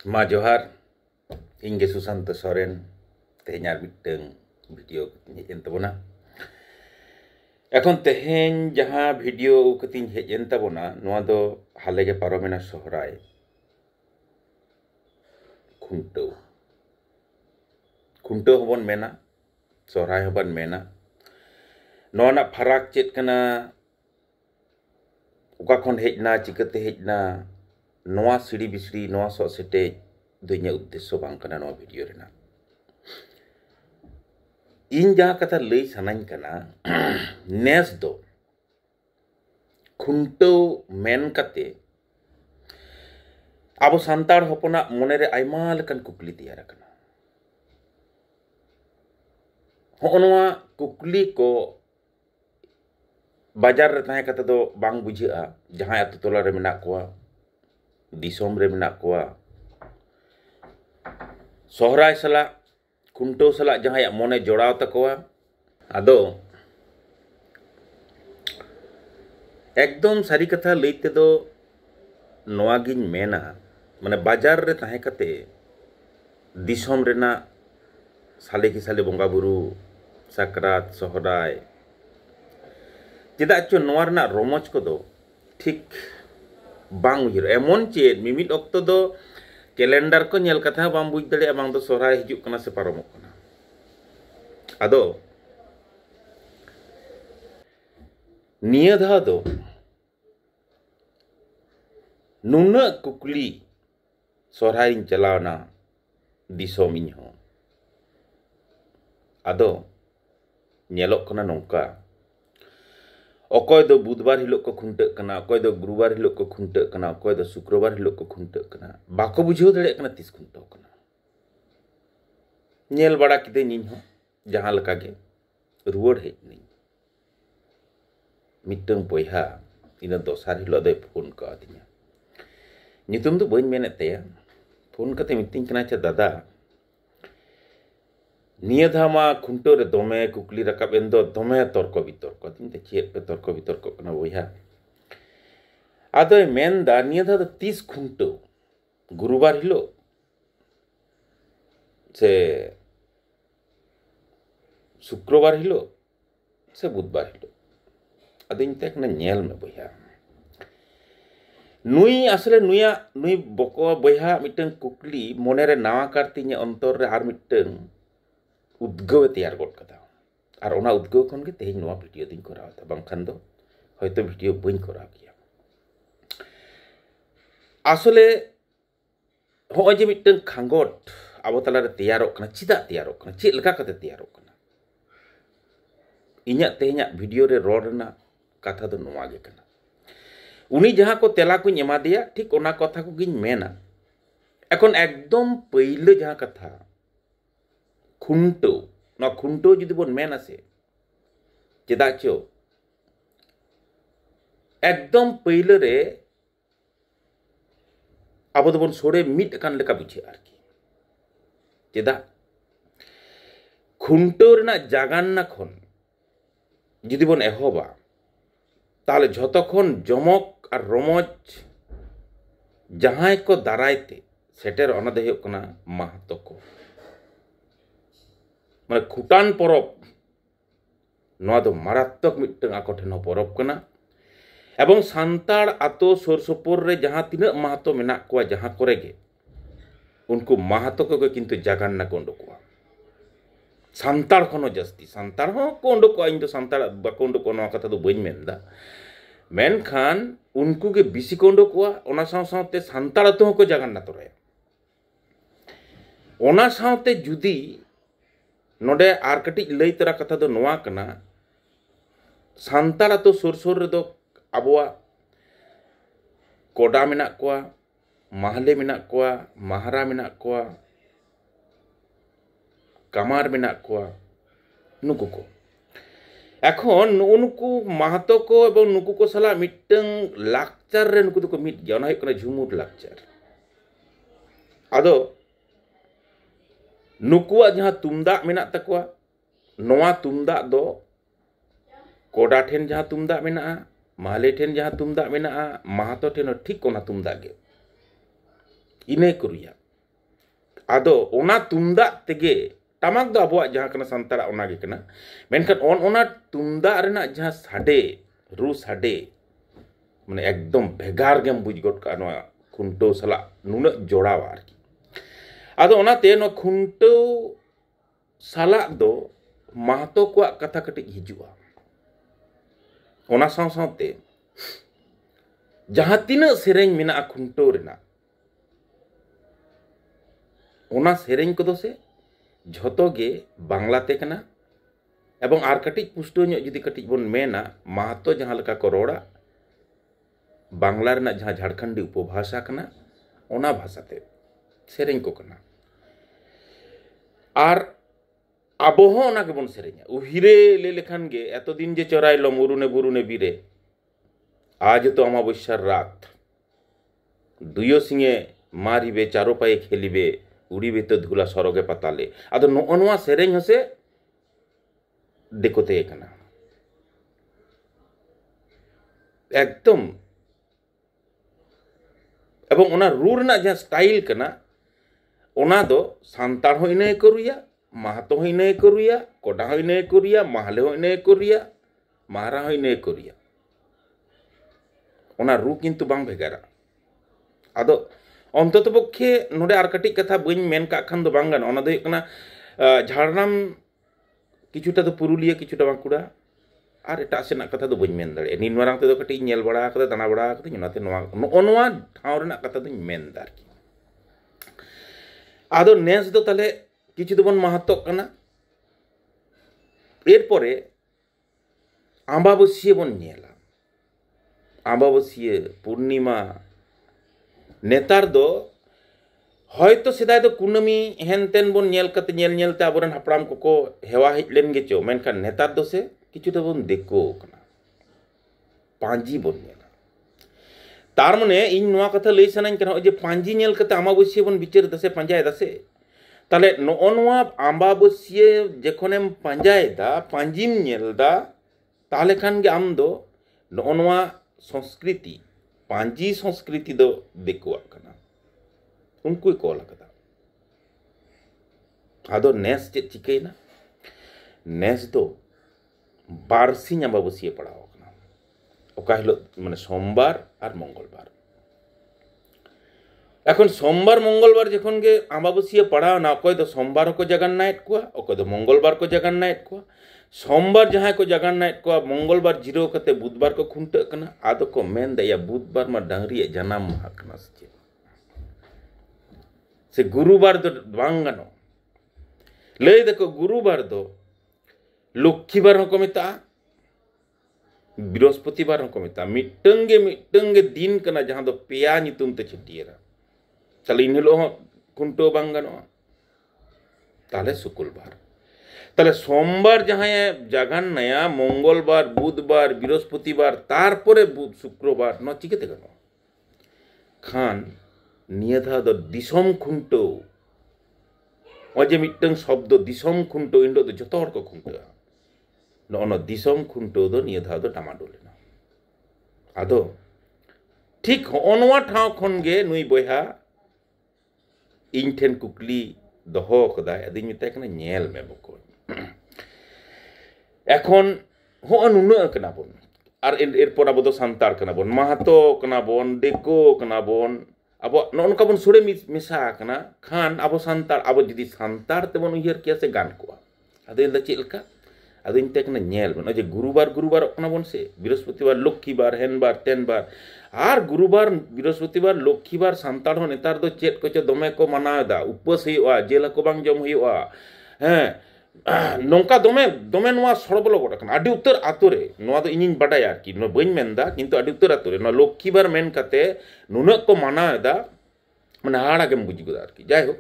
Ma Johar, Inge Susanto Soren, tehenyar miteng video hejen tabona. Ekon teheny jaha video kating hejen tabona, noa do halege paromena sohrai. Khunto hobon mena, sohrai hobon mena. Noa nak farak chet kana uka kon hejna chikate hejna noa siri bisri noa sok sete dunya uddesso bang kana noa video rena. In jaha kata lay sanany kana nes do khunto men kate abo santar hopona monere aima lekan kukli tiyar kana. Ho'noa kukli ko bajar re tahe kata do bang bujia jahan atu tola re menak koa disom re menak koa sohrai sala khunto sala jahan yak mone jodaw takoa ado ekdom sari katha leite do noa gin mena mane bajar re tahe kate disom rena sale ki sale bonga buru sakrat sohrai Tidak cuma noar nak romoj ko do ठीक bang uhir emon ched mimit okto do kalender ko nyel katha bang buj dale bang do sohrai hijuk kana se paromok kana ado niya dha do nuna kukli sohrai ing chalawna disom iñ ho ado nyelok kana nongka Okoy do budbar hilok ko khunte kana okoy do gurubar hilok ko khunte kana okoy do shukrobar hilok ko khunte kana bako bujhew dare kana tis khunte kana nyel bada kide niñ ho jahan leka ge ruwar hej niñ mittang boyha ina dosar hilok do phone ka adinya nyutum do bañ menet taya phone kate mitting kana cha dada Niya dhama khunto re dome kukli rakab endo dome torko bitorko tinte chet pe torko bitorko kana boyha ado menda niya dha 30 khunto gurubar hilo se shukrobar hilo se budbar hilo ado inte kana nyel me boyha nui asle nui boko boyha miteng kukli monere nawa kartinya ontor re har miteng udgaw tiyar god kata ar ona udgaw kon ge tehny noa video din koraw ta bangkhan do hoyto video bañ koraw kiya asole hoy je miteng khangot abo tala re tiyarok kana chida tiyarok kana chet leka kate tiyarok kana iñak tehnya video re ror na katha do noa ge kana uni jaha ko tela ko ema dia ठीक ona kotha ko giñ mena ekon ekdom peile jaha katha khunto na khunto judi bon mena se cheda cho ekdom peile re abo do bon sore mit kan leka buche arki cheda khunto rena jaganna khon judi bon ehoba tale jhotokhon jomok ar romoj jahay ko daraite seter ona de huyok kana mahato ko মানে খুটান পরব নোয়া দো মারাত্মক meeting ako ठेन পরব kana এবং সান্তাড় আতো সোরসোপর রে যাহা তিনা মাহাতো মেনা কোয়া যাহা করে গে উনকু মাহাতো কে কিন্তু জাগান্না কোন্ডো কোয়া সান্তাড় খনো জাস্তি সান্তাড় হ কোন্ডো কোয়া ইন তো সান্তাড় বা কোন্ডো কোন কথা তো বইন মেনদা মেনখান উনকু গে বিসি কোন্ডো কোয়া ওনা সাথে সান্তাড় তো হকো জাগান্না তোরে ওনা সাথে যদি नोडे आर कटी लई तरा कथा दो नोआ कना सांतार तो सुर सुर रे दो अबवा कोडा मेना कोआ महले मेना कोआ महारा मेना कोआ कामार मेना कोआ नुकु को এখন নুকু মাহাতো কো এবং নুকু কো সালা মিটং লাকচার রে নুকু তো মিট গিয়া না হয় কোনা ঝুমুর লাকচার আদো नुकुआ जहाँ तुमदा मेना तकवा नोआ तुमदा दो कोडा ठेन जहाँ तुमदा मेना महले ठेन जहाँ तुमदा मेना माहातो ठेन ठीक कोना तुमदा गे इने करुया Ado ona tunda tege tamak do abuak jaha kana santara ona ge kana menkan ona tunda rena jaha sade ru sade mane ekdom bhegar gem buj got ka noa khunto sala nuna jodawa arki ado ona te no khunto sala do mahato ko kata kati hijua ona saw te jaha tina sereng mena khunto rena ona sereng ko do se jhoto ge bangla te kana ebong ar katik pusto nyok judi katik bon mena mahato jaha leka ko roda bangla rena jaha jharkhandi upobhasa kana ona bhasa te sereng ko kana ar abo ho ona ge bon serenya uhire le lekhan ge eto din je chorailo murune burune bire आज तो अमाबस्यार रात दुयो सिंगे मारिबे चारो पाए खेलिबे उड़ीबे तो धुला सरगे पाताले आदो नोआ सेरेंग हसे देखोते कना एकदम एवं ओना रूर ना जहाँ स्टाइल कना ओना दो सांतार हो इने करुया माहातो हो इने करुया कोडा हो इने करुया माहले हो इने करुया महारा हो इने करुया ओना रू किंतु बांग भेगारा आदो अंतत पक्षे नोडे आर कटिक कथा बइन मेन का खान दो बांग गान ओना दो हुयुग कना झारग्राम किछुटा दो पुरुलिया किछुटा बांकुड़ा आर एटा सेना कथा दो बइन मेन दाड़े निन मारांग ते दो कटिक नेल बड़ा कदा दाना बड़ा कदा ओनाते नोआ ठाव रेना कथा दो मेन दा आरकी आदो नेस दो ताले किछु दो बन माहातो कना एरपरे आम्बाबसिया बन नेला आम्बाबसिया पूर्णिमा नेतार दो हयतो सेदाय दो कुनमी हेनतेन बोन नेल कते नेल नेलते आबोरन हापड़ाम को हेवा हेज लेन गेचो मेनखान नेतार दो से किछुटा बोन देखो कना पांजी बोन नेला तार माने इन नोआ कथा लई सनाኝ कना जे पांजी नेल कते आम्बाबसिया बोन बिचार दसे पांजाय दसे ताले नो नोआ आम्बाबसिया जेखोनेम पांजाय दा पांजिम नेलदा ताले खान गे आम दो नो नोआ संस्कृति पांजी संस्कृति दो देखुआ कना उनको कॉल कदा आदो नेस चे चिकेना नेस दो बारसिंग आम्बाबसिया पड़ाव कना ओका हिलो माने सोमवार और मंगलवार এখন সোমবার মঙ্গলবার যখন গে আম্বাবসিয়া পড়াও না অকয় দো সোমবার को जगन्नाथ को অকয় दो मंगलवार को जगन्नाथ को सोमवार जहाँ को जगन्नाथ को मंगलवार जीरो कते बुधवार को खुंटे कना आदो को मेन दया बुधवार में डांगरी जन्म माह कना से गुरुवार दो बांगनो ले देखो गुरुवार दो लक्ष्मीवार को मेता बृहस्पतिवार को मेता मिट्टंगे दिन कना जहाँ दो पेया नितुम ते छटियरा ताले इन हिलो खुंटो बांगनो ताले शुक्रवार ताले सोमवार जहाँ जगन्नाया मंगलवार बुधवार बृहस्पतिवार तारपरे बुध शुक्रवार न चिकेते गनो खान नियधा दो दिसम खुंटो अजे मिट्टं शब्द दिसम खुंटो इंडो दो जतो हर को खुंटो न दिसम खुंटो दो नियधा दो टामाडोलेना आदो ठीक ओनवा ठाव खन गे नुई बयहा इन ठेन कुकली दहो कदा अदिन मिताय कना नेल मे बको এখন हो नुना कना बोन और एरपर अब दो सांतार कना बोन माहातो कना बोन देखो कना बोन अब नोनका बोन सुरे मिसा कना खान अब सांतार अब जदि सांतार ते बोन उयहर किया से गान को अदे द चेलका अदे इनते कना नेल बोन जे गुरुवार कना बोन से बृहस्पतिवार लक्ष्मीवार हेनबार तेनबार और गुरुवार बृहस्पतिवार लक्ष्मीवार सांतार हो नेतार दो चेत को दमे को मनादा उपवास हुआ जेल को बांग जम हुआ हैं नौका दमे दमे नोआ सड़बलो गोटा कना आदि उत्तर आतोरे नोआ दो इनिन बाडाया कि नो बइन मेनदा किंतु आदि उत्तर आतोरे नो लक्ष्मीवार मेन काते नुना को मनादा माने हाड़ा गेम बुझ गोदा आरकी जाय हो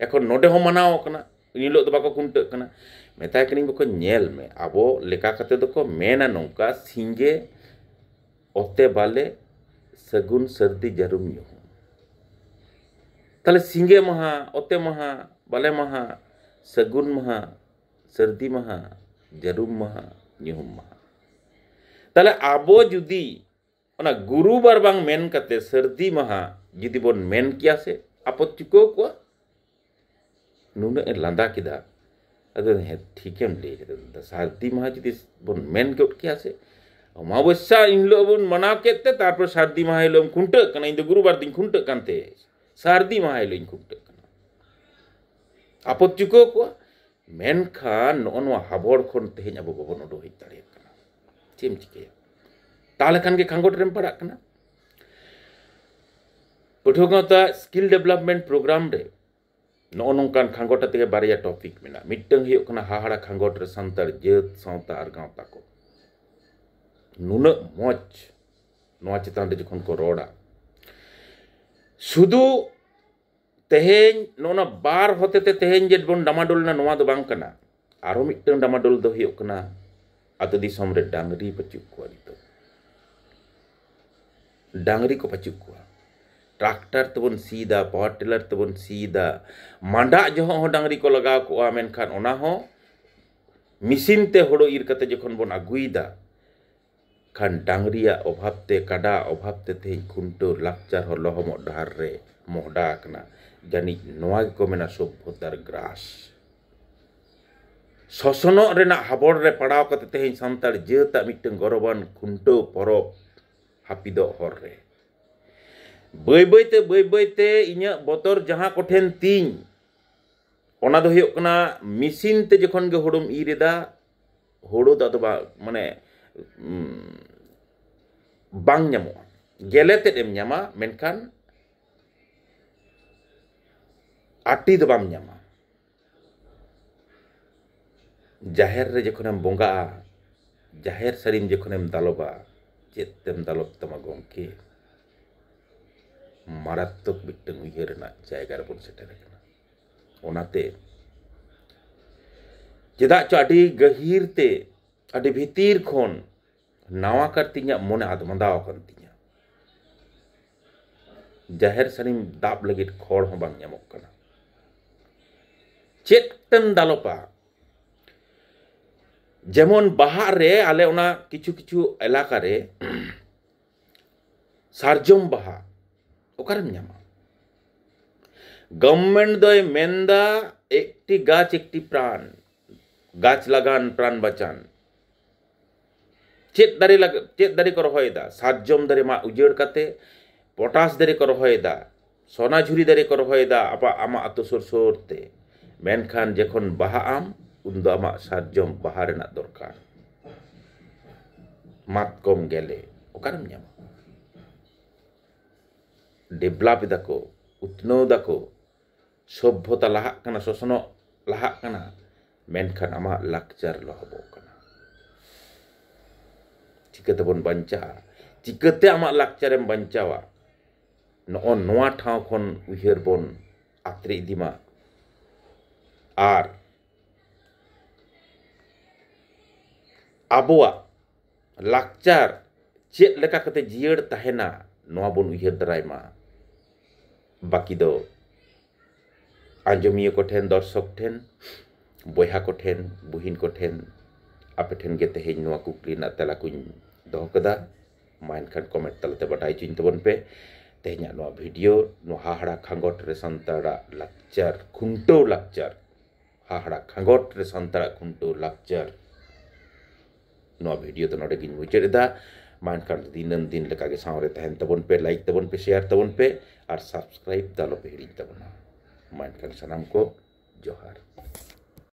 एखन नोडे हो मनाओ कना इनिलो दो बाको कुंटे कना मेताय कनी बको नेल में आबो लेका काते दो को मेना नौका सिंगे ओते बाले सगुन सर्दी जरुम न्यू ताले सिंगे महा ओते महा बाले महा सगुन महा सर्दी महा जरुम महा न्यूम महा ताले आबो जुदी ओना गुरुवार बांग मेन कते सर्दी महा जुदी बोन मेन किया से आपत्ति को नुना लांदा किदा अदो ठीकेम ले सार्दी माह जुदी बन मेन गोट किया से अमावस्या इनलो बन मनाव केते तारपर सार्दी माह हिलो खुंटे कना इन गुरुवार दिन खुंटे कानते सार्दी माह हिलो खुंटे कना आपत्ति को मेनखान नोनवा हाबोड़ खन तेहेñ अब बाबन उडो हेज दाड़े कना चेम चिकेया ताले खान के खांगोट रेम पड़ा कना पठुआ गावता स्किल डेवलपमेंट प्रोग्राम रे नोनोंकान खांगोट तेगे बारिया टॉपिक मेना मिट्टंग हियो कना हाहाड़ा खांगोट रे संतार जेत सावता आर गावता को नुना मोच नोआ चितान रे जखन को रोड़ा सुदु तेहेñ नोना बार होते ते तेहेñ जे बन डामाडोल ना नोआ दो बांग कना आरो मिट्टंग डामाडोल दो हियो कना आतो दिसोम रे डांगरी पचुक को नितो डांगरी को पचुक को ट्रैक्टर तबन सीधा पावर टिलर तबन सीधा मांडा जो हो डांगरी को लगा को मेनखान ओना हो मिसिन ते होड़ो इर कते जखन बन अगुईदा खान डांगरिया अभावते काडा अभावते तेहेñ खुंटो लाक्चार हो लहमो डार रे मोहडा कना जानी नोआ को मेना सभ्यतार ग्रास शोषणो रेना हाबोड़ रे पड़ाव कते तेहेñ सान्ताड़ जेता मिट्टन गौरवान खुंटो परब हापिदो हर रे बई बईते इña बतर जहां कोठेन तीन ओना दो हियो कना मिसिन ते जखन गे होड़ोम इरेदा होड़ो दा बा माने बांग ᱧᱟᱢᱚᱜᱼᱟ गेले ते एम ᱧᱟᱢᱟ मेनखान आटी दो बाम ᱧᱟᱢᱟ जाहेर रे जखनेम बोंगा जाहेर सरीम जखनेम दालोबा चेतेम दालोब तमा गोंके मारात्मक मिट्टन उयहर ना जायगा रे बन सेटर कना ओनाते चेदा चो आडी गहीर ते आडी भितीर खन नावा करतिña मोने आदमंदाव कन तिña जाहेर सरीम दाब लगित खोड़ हो बांग ᱧᱟᱢᱚᱜ कना चेतम दालोपा जेमन बाहा रे आले ओना किछु किछु एलाका रे सारजम बाहा ओकारेम ᱧᱟᱢᱟ गवर्नमेंट दोय मेंदा एकटी गाछ एकटी प्राण गाछ लगान प्राण बचान चेत दारे को रहोयदा सारजम दारे मा उजेड़ काते पोटास दारे को रहोयदा सोनाझुरी दारे को रहोयदा आपा आमा आतो सुर सुरते मेनखान जखन बाहा आम उन्दो आमा सारजम बाहा रेना दरकार मातकम गेले ओकारेम ᱧᱟᱢᱟ डेवलप दाको उतनो दाको सभ्यता लाहाक कना शोषणो लाहाक कना मेनखान आमा लाक्चार लहबो कना चिकते बन बंचा चिकते आमा लाक्चारेम बंचावा नोन नोआ ठाव खन उयहर बन आत्रे इदिमा आर आबोआ लाक्चार चेत लेका कते जियड़ ताहेना नोआ बन उयहर दरायमा बाकी दो आंजमिया को ठेन दर्शक ठेन बयहा को ठेन बुहिन को ठेन आपे ठेन गे तेहेñ नोआ कुकली ना तेला कुñ दोहो कदा माइनखान कमेंट तलते बाडाय चिन तबन पे तेहेña नोआ वीडियो नो हाहाड़ा खांगोट रे संताड़ा लाक्चार खुंटो लाक्चार हाहाड़ा खांगोट रे संताड़ा खुंटो लाक्चार नोआ वीडियो तो नोडे गिन मुचादेदा माइनखान दिनन दिन लेका गे सावरे तहन तबन पे लाइक तबन पे शेयर तबन पे और सब्सक्राइब दालो पे हिड़ी तबना माइनखान सनाम को जोहार।